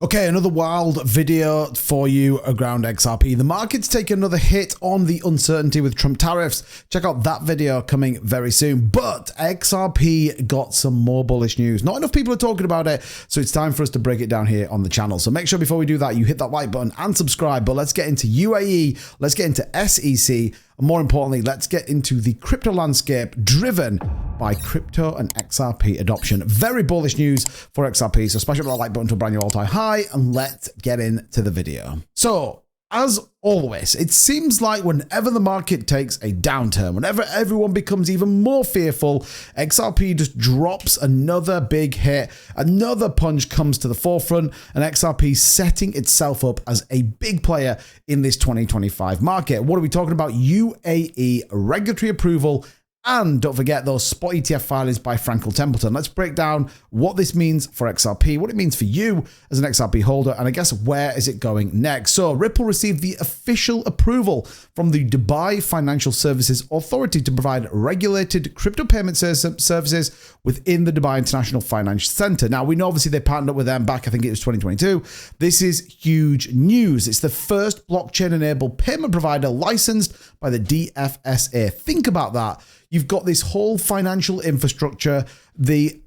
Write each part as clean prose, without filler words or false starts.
Okay, another wild video for you around XRP. The market's taken another hit on the uncertainty with Trump tariffs. Check out that video coming very soon. But XRP got some more bullish news. Not enough people are talking about it, so it's time for us to break it down here on the channel. So make sure before we do that, you hit that like button and subscribe. But let's get into UAE, let's get into SEC, and more importantly, let's get into the crypto landscape driven by crypto and XRP adoption. Very bullish news for XRP, so smash up that like button to a brand new all-time high, and let's get into the video. So, as always, it seems like whenever the market takes a downturn, whenever everyone becomes even more fearful, XRP just drops another big hit, another punch comes to the forefront, and XRP setting itself up as a big player in this 2025 market. What are we talking about? UAE regulatory approval. And don't forget those spot ETF filings by Franklin Templeton. Let's break down what this means for XRP, what it means for you as an XRP holder, and I guess where is it going next. So Ripple received the official approval from the Dubai Financial Services Authority to provide regulated crypto payment services within the Dubai International Finance Center. Now, we know obviously they partnered up with them back, I think it was 2022. This is huge news. It's the first blockchain-enabled payment provider licensed by the DFSA. Think about that. You've got this whole financial infrastructure, the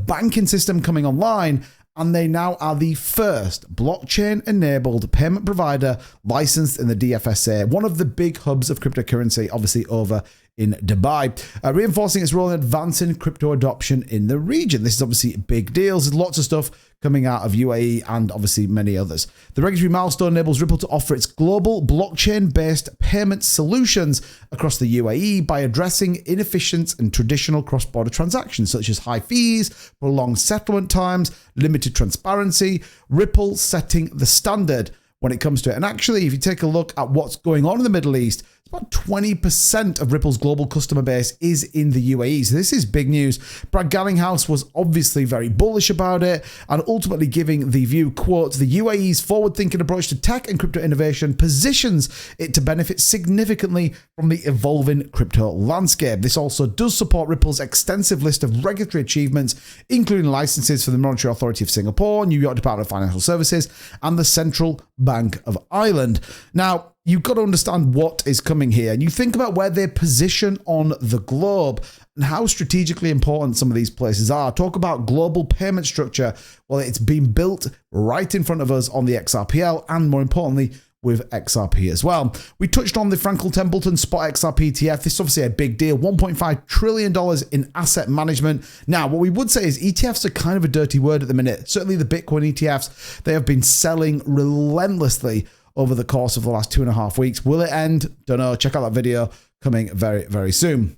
banking system coming online, and they now are the first blockchain-enabled payment provider licensed in the DFSA, one of the big hubs of cryptocurrency, obviously over in Dubai, reinforcing its role in advancing crypto adoption in the region. This is obviously big deals. There's lots of stuff coming out of UAE and obviously many others. The regulatory milestone enables Ripple to offer its global blockchain-based payment solutions across the UAE by addressing inefficient and traditional cross-border transactions, such as high fees, prolonged settlement times, limited transparency. Ripple setting the standard when it comes to it. And actually, if you take a look at what's going on in the Middle East, about 20% of Ripple's global customer base is in the UAE. So this is big news. Brad Garlinghouse was obviously very bullish about it and ultimately giving the view, quote, the UAE's forward-thinking approach to tech and crypto innovation positions it to benefit significantly from the evolving crypto landscape. This also does support Ripple's extensive list of regulatory achievements, including licenses for the Monetary Authority of Singapore, New York Department of Financial Services, and the Central Bank of Ireland. Now, you've got to understand what is coming here. And you think about where they position on the globe and how strategically important some of these places are. Talk about global payment structure. Well, it's been built right in front of us on the XRPL and more importantly, with XRP as well. We touched on the Franklin Templeton Spot XRP ETF. This is obviously a big deal, $1.5 trillion in asset management. Now, what we would say is ETFs are kind of a dirty word at the minute. Certainly the Bitcoin ETFs, they have been selling relentlessly over the course of the last 2.5 weeks. Will it end? Don't know. Check out that video coming very, very soon.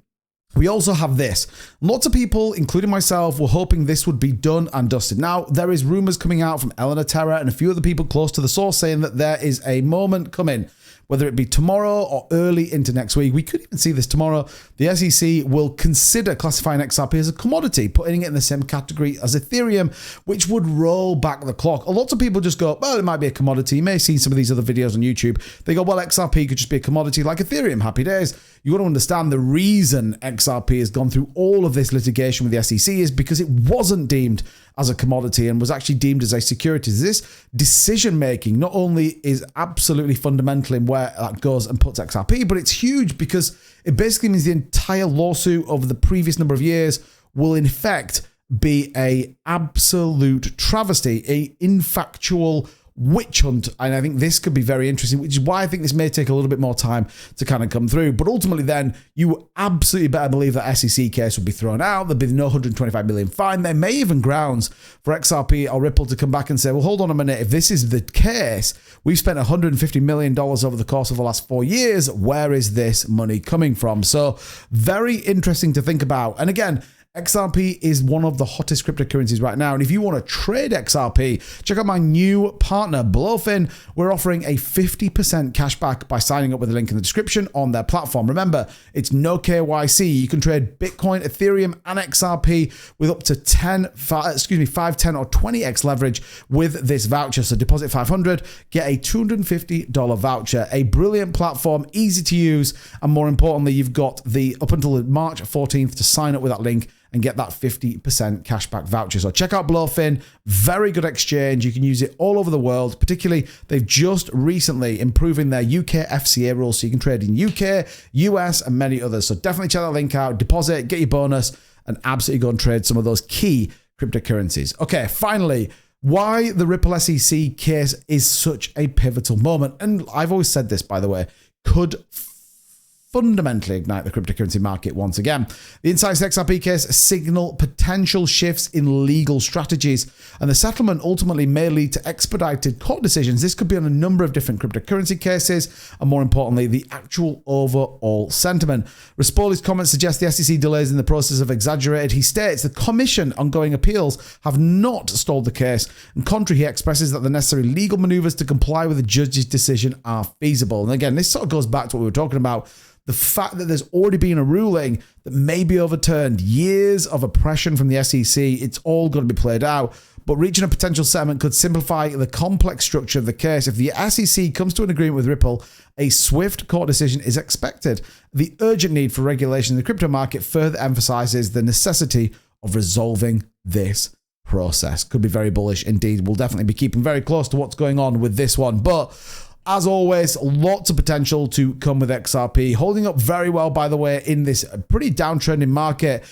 We also have this. Lots of people, including myself, were hoping this would be done and dusted. Now, there is rumors coming out from Eleanor Terra and a few other people close to the source saying that there is a moment coming, whether it be tomorrow or early into next week. We could even see this tomorrow. The SEC will consider classifying XRP as a commodity, putting it in the same category as Ethereum, which would roll back the clock. A lot of people just go, well, it might be a commodity. You may see some of these other videos on YouTube. They go, well, XRP could just be a commodity like Ethereum. Happy days. You got to understand the reason XRP has gone through all of this litigation with the SEC is because it wasn't deemed as a commodity and was actually deemed as a security. This decision making not only is absolutely fundamental in where that goes and puts XRP, but it's huge because it basically means the entire lawsuit over the previous number of years will in effect be a absolute travesty, a infactual witch hunt. And I think this could be very interesting, which is why I think this may take a little bit more time to kind of come through. But ultimately then, you absolutely better believe that SEC case will be thrown out. There'll be no 125 million fine. There may even grounds for XRP or Ripple to come back and say, well, hold on a minute. If this is the case, we've spent $150 million over the course of the last 4 years. Where is this money coming from? So very interesting to think about. And again, XRP is one of the hottest cryptocurrencies right now. And if you want to trade XRP, check out my new partner, BLOFIN. We're offering a 50% cashback by signing up with the link in the description on their platform. Remember, it's no KYC. You can trade Bitcoin, Ethereum, and XRP with up to 5, 10, or 20x leverage with this voucher. So deposit $500, get a $250 voucher. A brilliant platform, easy to use, and more importantly, you've got the up until March 14th to sign up with that link and get that 50% cashback voucher. So check out BLOFIN, very good exchange. You can use it all over the world. Particularly, they've just recently improving their UK FCA rules, so you can trade in UK, US, and many others. So definitely check that link out, deposit, get your bonus, and absolutely go and trade some of those key cryptocurrencies. Okay, finally, why the Ripple SEC case is such a pivotal moment. And I've always said this, by the way, could fundamentally ignite the cryptocurrency market once again. The Insights XRP case signal potential shifts in legal strategies, and the settlement ultimately may lead to expedited court decisions. This could be on a number of different cryptocurrency cases, and more importantly, the actual overall sentiment. Rispoli's comments suggest the SEC delays in the process have exaggerated. He states the Commission ongoing appeals have not stalled the case, and contrary, he expresses that the necessary legal maneuvers to comply with the judge's decision are feasible. And again, this sort of goes back to what we were talking about. The fact that there's already been a ruling that may be overturned, years of oppression from the SEC, it's all going to be played out. But reaching a potential settlement could simplify the complex structure of the case. If the SEC comes to an agreement with Ripple, a swift court decision is expected. The urgent need for regulation in the crypto market further emphasizes the necessity of resolving this process. Could be very bullish indeed. We'll definitely be keeping very close to what's going on with this one. But as always, lots of potential to come with XRP. Holding up very well, by the way, in this pretty downtrending market.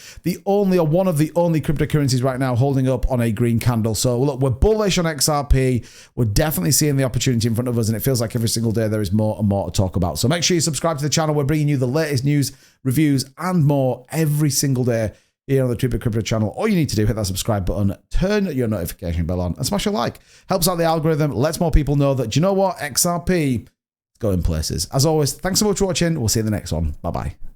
One of the only cryptocurrencies right now holding up on a green candle. So look, we're bullish on XRP. We're definitely seeing the opportunity in front of us, and it feels like every single day there is more and more to talk about. So make sure you subscribe to the channel. We're bringing you the latest news, reviews, and more every single day here on the True Bit Crypto channel. All you need to do, hit that subscribe button, turn your notification bell on, and smash a like. Helps out the algorithm, lets more people know that, do you know what, XRP is going places. As always, thanks so much for watching. We'll see you in the next one. Bye-bye.